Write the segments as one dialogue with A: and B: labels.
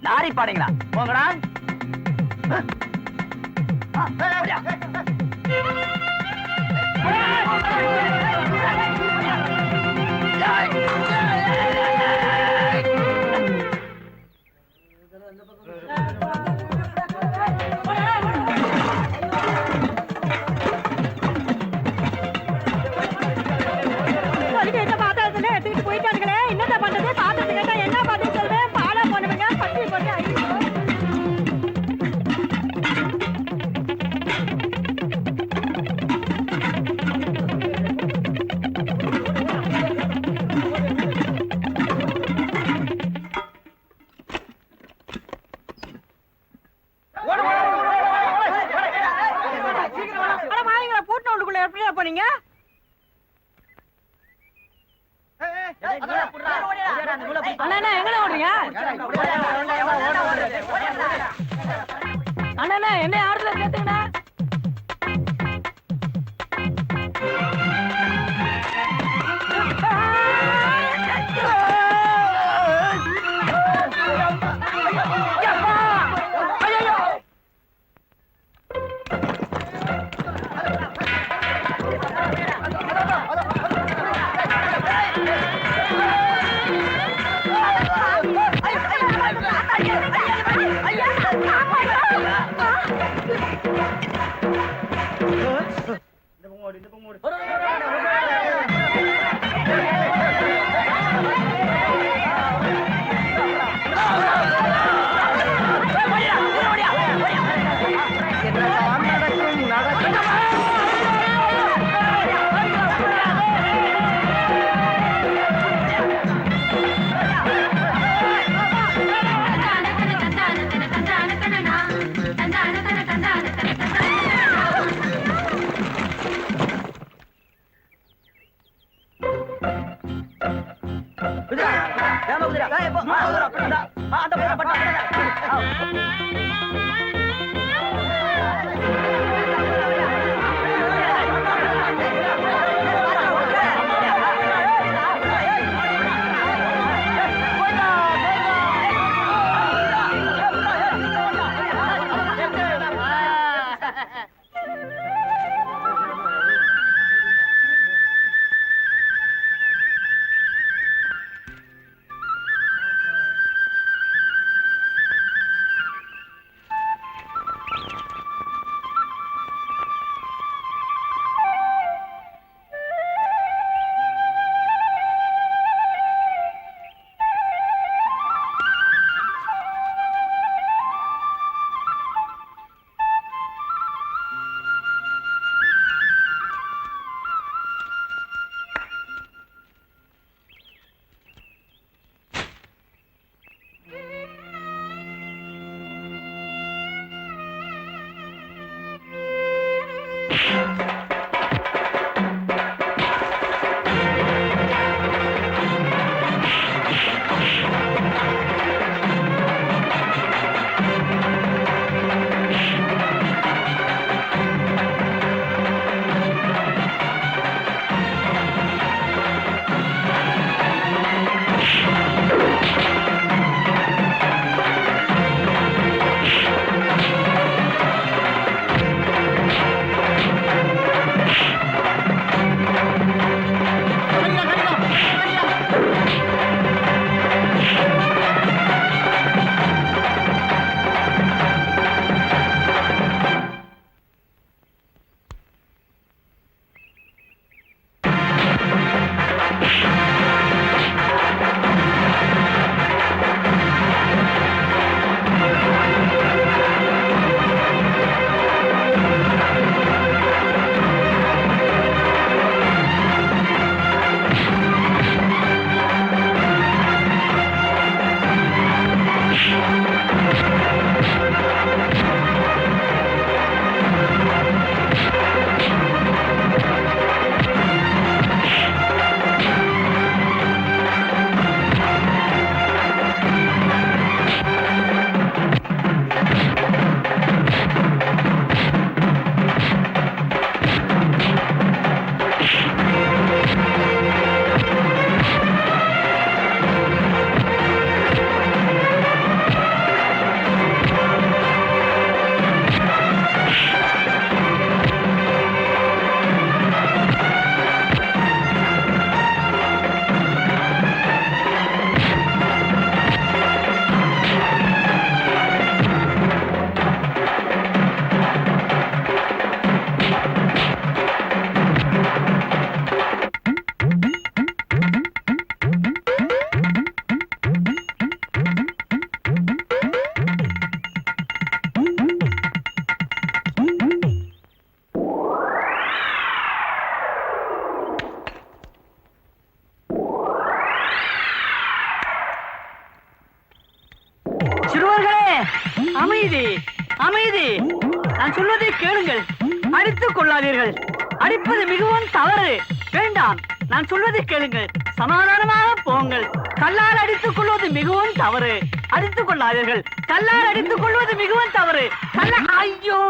A: Lorry பாடுங்களா போங்கடா. போனீங்க அண்ணா எங்க ஓடுறீங்க? அண்ணா என்ன ஆறுதல கேட்டுங்கண்ணா. அமைதி அமைதி. நான் சொல்வதை கேளுங்கள். அடித்துக் கொள்ளாதீர்கள். அடிப்பது மிகவும் தவறு. வேண்டாம், நான் சொல்வதை கேளுங்கள். சமாதானமாக போங்கள். கல்லால் அடித்துக் கொள்வது மிகவும் தவறு. அடித்துக் கொள்ளாதீர்கள். கல்லால் அடித்துக் கொள்வது மிகவும் தவறு. ஐயோ,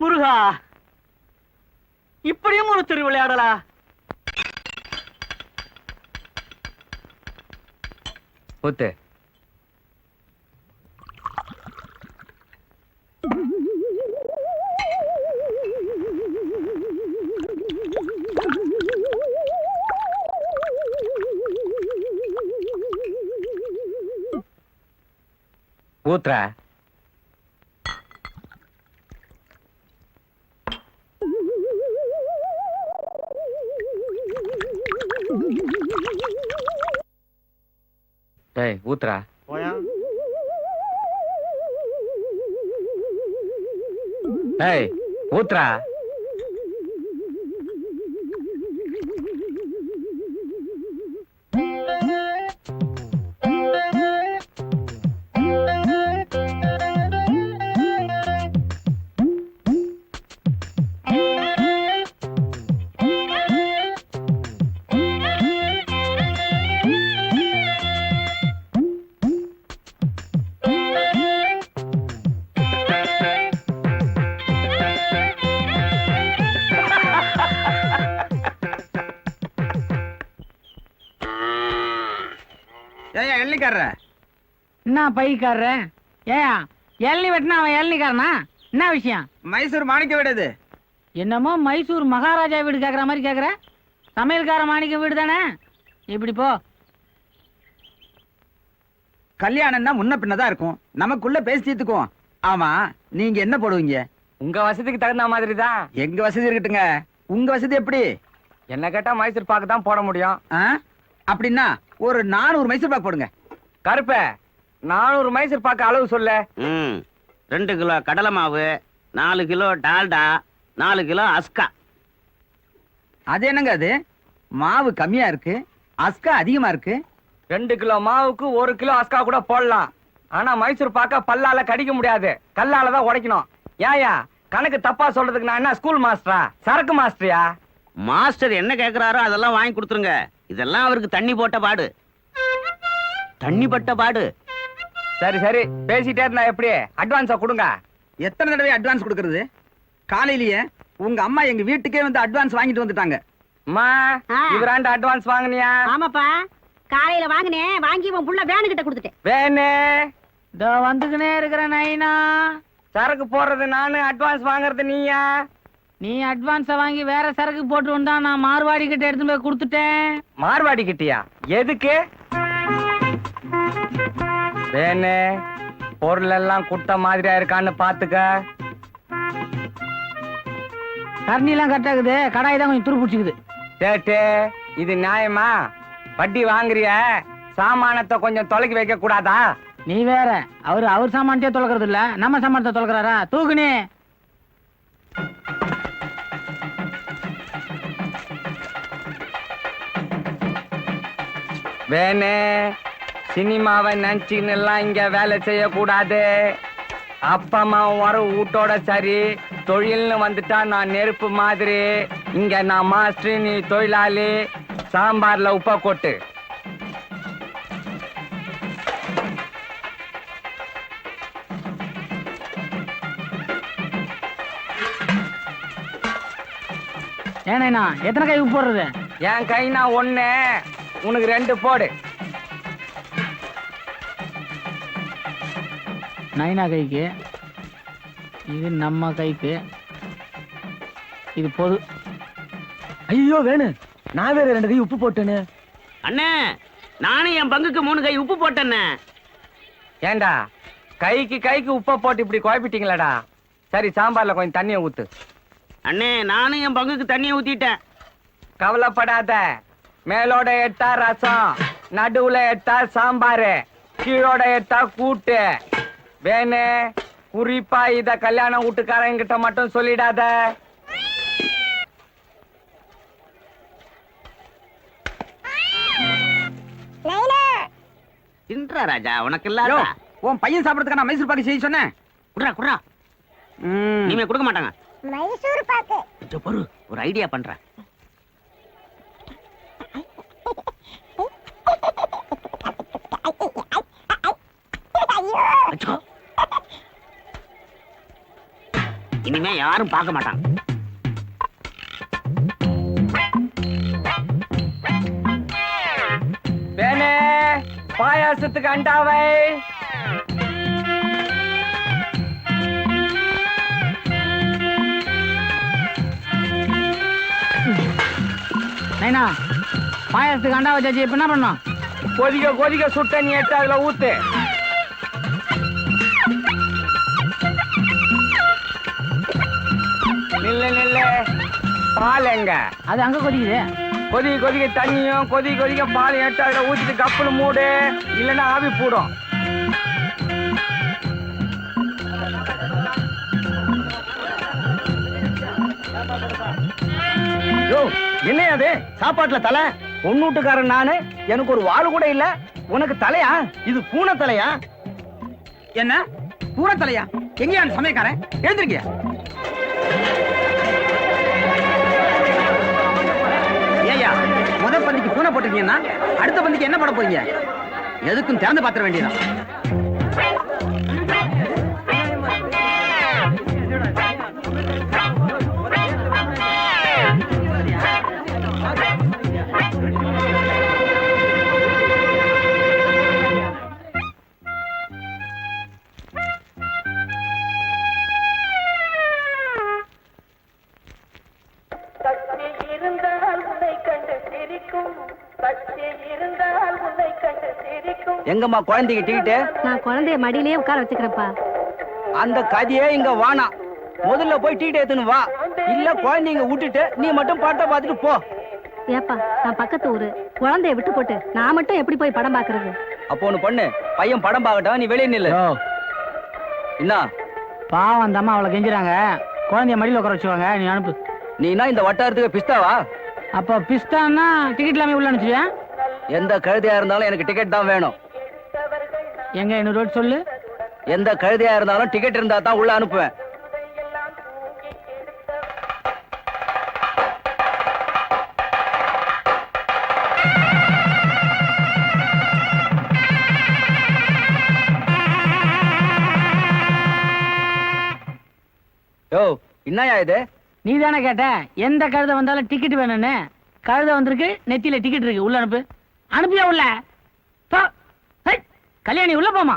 A: முருகா, இப்படியும் ஒரு திரு விளையாடலா?
B: ஊத்து. ஊத்துற. டேய் ஊத்துறா. டேய் ஊத்துறா.
A: என்ன பைக்காரர? ஏன் எள்ளி வெட்டினா அவன் எள்ளிக்காரனா? என்ன விஷயம்?
C: மைசூர் மாணிக்க வீடு.
A: என்னமோ மைசூர் மகாராஜா வீடு கேக்குற மாதிரி கேக்குற. சமையல்கார மாணிக்க வீடு தானே? இப்படி போ.
C: கல்யாணம்னா முன்ன பின்னதான் இருக்கும். நமக்குள்ள பேசி தீர்த்துக்குவோம். ஆமா, நீங்க என்ன போடுவீங்க?
B: உங்க வசதிக்கு தகுந்த மாதிரி தான்.
C: எங்க வசதி இருக்கட்டுங்க. உங்க வசதி எப்படி?
B: என்ன கேட்டா மைசூர் பாக்கு தான் போட முடியும்.
C: அப்படின்னா ஒரு 400 மைசூர் பாக்கு போடுங்க.
B: கருப்ப 400 மைசூர் பாக்கு அளவு சொல்ல.
D: 2 கிலோ கடலை மாவு, 4 கிலோ டால்டா, 4 கிலோ அஸ்கா.
C: அது என்னங்க அது? மாவு கம்மியா இருக்கு, அஸ்கா அதிகமா இருக்கு.
B: 2 கிலோ மாவுக்கு 1 கிலோ அஸ்கா கூட போடலாம். ஆனா மைசூர் பாக்க பல்லால கடிக்க முடியாது, கல்லால தான் உடைக்கணும். ஏயா கணக்கு தப்பா சொல்றதுக்கு நான் என்ன ஸ்கூல் மாஸ்டரா, சரக்கு மாஸ்டரியா?
D: மாஸ்டர் என்ன கேக்குறாரோ அதெல்லாம் வாங்கி கொடுத்துருங்க. இதெல்லாம் அவருக்கு தண்ணி போட்ட பாடு. தண்ணி பட்ட பாடு.
B: சரி சரி, பேசிட்டே இருந்தா எப்படி? அட்வான்ஸா கொடுங்க.
C: எத்தனை தடவை அட்வான்ஸ் கொடுக்கறது? காலையிலேயே உங்க அம்மா எங்க வீட்டுக்கே வந்து அட்வான்ஸ் வாங்கிட்டு வந்துட்டாங்க.
B: அம்மா, இவராண்ட அட்வான்ஸ் வாங்குனியா?
E: ஆமாப்பா, காலையில வாங்கினேன். வாங்கி உன் புள்ள வேனு கிட்ட கொடுத்துட்டேன்.
B: வேணே
A: இதோ வந்துக்கினே இருக்கிற நைனா.
B: சரக்கு போடுறது நானு, அட்வான்ஸ் வாங்குறது நீயா?
A: நீ அட்வான்ஸ வாங்கி வேற சரக்கு போட்டு வந்தா நான் மார்வாடி கிட்ட எடுத்து போய் கொடுத்துட்டேன்.
B: மார்வாடி கிட்டியா? எதுக்கு? வேணே பொருள் எல்லாம் குட்ட மாதிரியா இருக்கான்னு பாத்துக்க.
A: தண்ணி எல்லாம் கரெக்டாக்குது, கடாய் தான் கொஞ்சம் துரு பிடிச்சிக்குது.
B: சேட்டு, இது நியாயமா? வட்டி வாங்குறிய, சாமானத்தை கொஞ்சம் தொலைக்கி வைக்க கூடாதா?
A: நீ வேற, அவர் சாமானத்தையே தொலைக்கிறது இல்ல, நம்ம சாமானத்தை தொலைக்கிறாரா? தூக்குனே.
B: வேணே சினிமாவை நினைச்சுன்னு எல்லாம் இங்க வேலை செய்யக்கூடாது. அப்பா அம்மா வர வீட்டோட சரி, தொழில்னு வந்துட்டா நான் நெருப்பு மாதிரி. இங்க நான் மாஸ்டர், நீ தொழிலாளி. சாம்பார்ல உப்பை கொட்டு.
A: ஏனா எத்தனை கை உப்பு போடுறது?
B: என் கைனா 1, உனக்கு 2 போடு.
A: நைனா கைக்கு, இது நம்ம கைக்கு, இது பொது.
B: ஐயோ வேணு, நான் வேற 2 கை உப்பு போட்டேன்னு.
D: அண்ணே, நானும் என் பங்குக்கு 3 கை உப்பு போட்டேன்னு.
B: ஏண்டா கைக்கு உப்பை போட்டு இப்படி குழப்பிட்டீங்களாடா? சரி, சாம்பார்ல கொஞ்சம் தண்ணியை ஊத்து.
D: அண்ணே, நானும் என் பங்குக்கு தண்ணியை ஊத்திட்டேன்.
B: கவலைப்படாத, மேலோட எட்டா ரசம், நடுவுல எட்டா சாம்பாரு, கீழோட எட்டா கூட்டு. வேணு, குறிப்பா இத கல்யாண வீட்டுக்காரங்க கிட்ட மட்டும் சொல்லிடாத.
D: தின்றா ராஜா உனக்கு
C: யோ,
D: இல்லாத
C: உன் பையன் சாப்பிடறதுக்கு நான் மைசூர் பாக்கு செய்ய சொன்னேன்.
D: குடுறா குடுறா
C: ம்.
D: இனிமே கொடுக்க மாட்டாங்க
E: மைசூர் பாக்கு.
D: கொஞ்சம் பொறு ஒரு ஐடியா பண்றேன் வச்சுக்கோ. இனிமே யாரும் பார்க்க மாட்டாங்க
B: வேணே பாயாசத்துக்கு அண்டாவை.
A: நைனா பாயாசத்துக்கு அண்டா வச்சாச்சு இப்ப என்ன பண்ணோம்?
B: கொதிக்க கொதிக்க சுட்ட நீ எடுத்து அதுல ஊத்து. நில்லு நில்லு. பால் எங்க?
A: அது அங்க கொதிக்குது.
B: கொதிக்க கொதிக்க தண்ணியும் கொதிக்க கொதிக்க பால் எடுத்து அதுல ஊத்திட்டு கப்புல மூடு, இல்லைன்னா ஆவி போடும்.
C: என்னையா அது சாப்பாட்டுல தலை? பொண்ணூட்டுக்காரன் நானு, எனக்கு ஒரு வாள் கூட இல்ல, உனக்கு தலையா? இது பூனை தலையா? என்ன பூனை தலையா? எங்கயா அந்த சமயக்காரன்? எழுந்திருக்கியா? ஏய்யா, முத பந்திக்கு பூனை போட்டிருக்கீங்கன்னா அடுத்த பந்திக்கு என்ன போட போறீங்க? எதுக்கும் திறந்து பாத்திர வேண்டியதான். எங்கம்மா குழந்தைக்கு டிக்கெட்டு?
E: நான் குழந்தைய மடியிலேயே உட்கார வச்சுக்கிறேன்ப்பா.
C: அந்த கதையே இங்க வானா. முதல்ல போய் டிக்கெட் எடுத்துன்னு வா, இல்ல குழந்தைங்க விட்டுட்டு நீ மட்டும் பாட்டை பார்த்துட்டு போ.
E: ஏப்பா நான் பக்கத்து ஊரு, குழந்தைய விட்டு போட்டு நான் மட்டும் எப்படி போய் படம் பாக்குறது?
C: அப்போ ஒண்ணு பண்ணு, பையன் படம் பார்க்கட்டும், நீ வெளியே நில்லு. என்ன
A: பாவம் அந்த அம்மா அவளை கெஞ்சுறாங்க, குழந்தைய மடியில உட்கார வச்சுவாங்க, நீ அனுப்பு.
C: நீனா இந்த வட்டாரத்துக்கு பிஸ்தாவா?
A: அப்ப பிஸ்தான்னா டிக்கெட் இல்லாம உள்ள அனுப்பிச்சியா?
C: எந்த கழுதையா இருந்தாலும் எனக்கு டிக்கெட் தான் வேணும்.
A: எங்க இன்னொரு ரோட் சொல்லு.
C: எந்த கழுதையா இருந்தாலும் டிக்கெட் இருந்தா தான் உள்ள அனுப்புவேன். யோ, என்னயா இது?
A: நீ தானே கேட்ட எந்த கழுதை வந்தாலும் டிக்கெட் வேணும்னு. கழுதை வந்திருக்கு, நெத்தியில டிக்கெட் இருக்கு, உள்ள அனுப்பு. அனுப்பியா உள்ள? கல்யாணி உள்ள போமா.